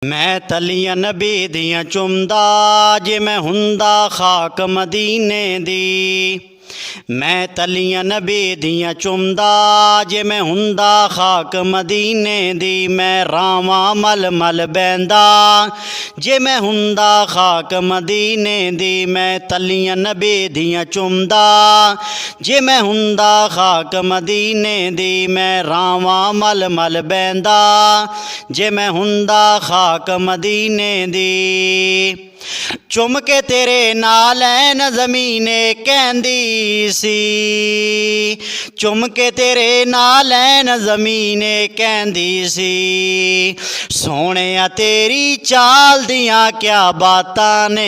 मैं तलियां नबी दियां चुमदा जे मैं हुंदा खाक मदीने दी। मैं तलियां नबी दियां चुमदा जे मैं हुंदा खाक मदीने दी। मैं रावां मल मल बैंदा जे मैं हुंदा खाक मदीने दी। मैं तलियां नबी दियां चुमदा जे मैं हुंदा खाक मदीने दी। मैं रावां मल मल बैंदा जे मैं हुंदा खाक मदीने दी। चुम के तेरे नाल ऐन ज़मीने कहंदी सी। चुम के तेरे नाल ऐन ज़मीने कहंदी सी। सोहणिया तेरी चाल दियां क्या बातां ने।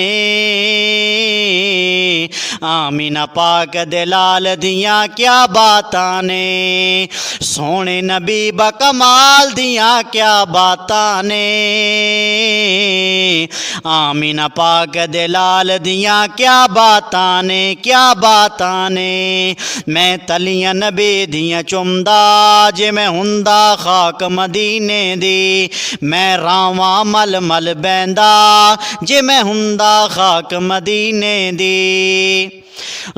आमीना पाक दे लाल दियां क्या बातां ने। सोहणे नबी बकमाल दियां क्या बातां ने। आमीना पाक दे लाल दियां क्या बातां ने, क्या बातां ने। मैं तलियां नबी दियां चुमदा जे मैं हुंदा खाक मदीने दी। मैं रावां मल मल बैंदा जे मैं हुंदा खाक मदीने दी।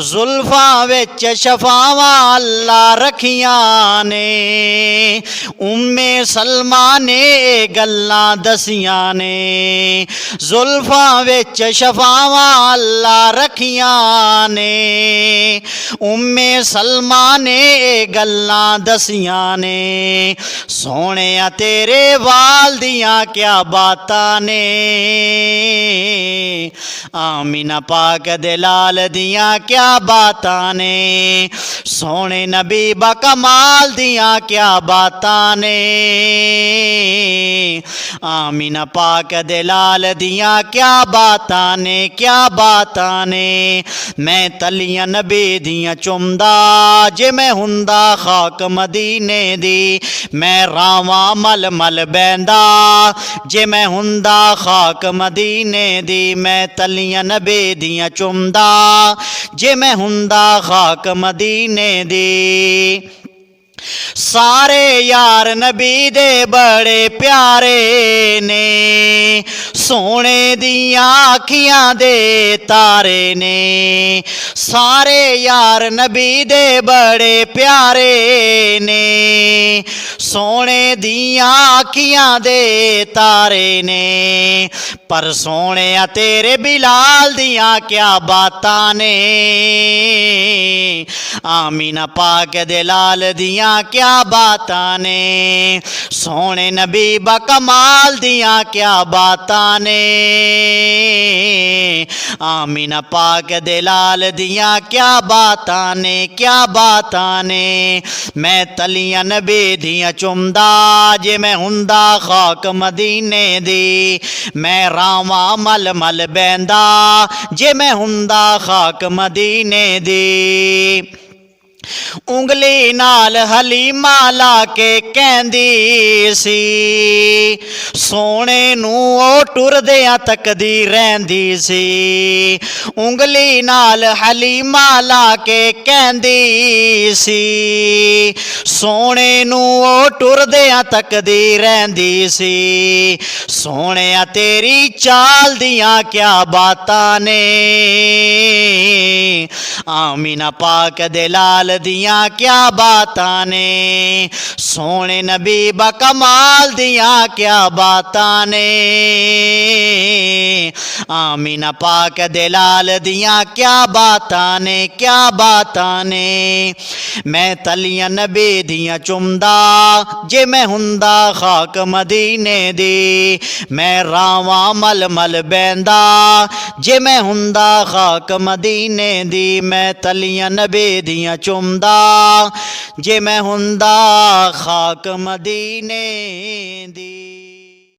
जुल्फां विच शफावां अल्लाह रखियां ने। उम्मे सलमा ने गल्लां दसियां ने। जुल्फां विच शफावां अल्लाह रखियां ने। उम्मे सलमा ने गल्लां दसियां ने। सोहणिया तेरे वाल दियां क्या बातां ने। आमीना पाक दे लाल दियां क्या बातां ने। सोहणे नबी बकमाल दियां क्या बातां ने। आमीना पाक दे लाल दियां क्या बातां ने, क्या बातां ने। मैं तलियां नबी दियां चुमदा जे मैं हुंदा खाक मदीने दी। मैं रावां मल मल बैंदा जे मैं हुंदा खाक मदीने दी। मैं तलियां नबी दियां चुमदा जे मैं हुंदा खाक मदीने दी। सारे यार नबी दे बड़े प्यारे ने। सोने दियां अखियां दे तारे ने। सारे यार नबी दे बड़े प्यारे ने। सोने दियां अखियां दे तारे ने। पर सोने तेरे बिलाल दियां क्या बातां ने। आमीना पाक दे लाल दियां क्या बातां ने। सोहणे नबी बकमाल दियां क्या बातां ने। आमीना पाक दे लाल दियां क्या बातां ने, क्या बातां ने। मैं तलियां नबी दियां चुमदा जे मैं हुंदा खाक मदीने दी। मैं रावां मल मल बैंदा जे मैं हुंदा खाक मदीने दी। उंगली नाल हलीमा ला के कहंदी सी। सोहणे नूं ओ टुरदियां तकदी रहिंदी सी। उंगली नाल हलीमा ला के कहंदी सी। सोहणे नूं ओ टुरदियां तकदी रहिंदी सी। सोहणिया तेरी चाल दियां क्या बातां ने। आमीना पाक दे लाल दियां क्या बातां ने। सोहणे नबी बकमाल दियां क्या बातां ने। आमीना पाक दे लाल दियां क्या बातां ने, क्या बातां ने। मैं तलियां नबी दियां चुमदा जे मैं हुंदा खाक मदीने दी। मैं रावां मल मल बैंदा जे मैं हुंदा खाक मदीने दी। मैं तलियां नबी दियां चुमदा जे मैं हुंदा खाक मदीने दी।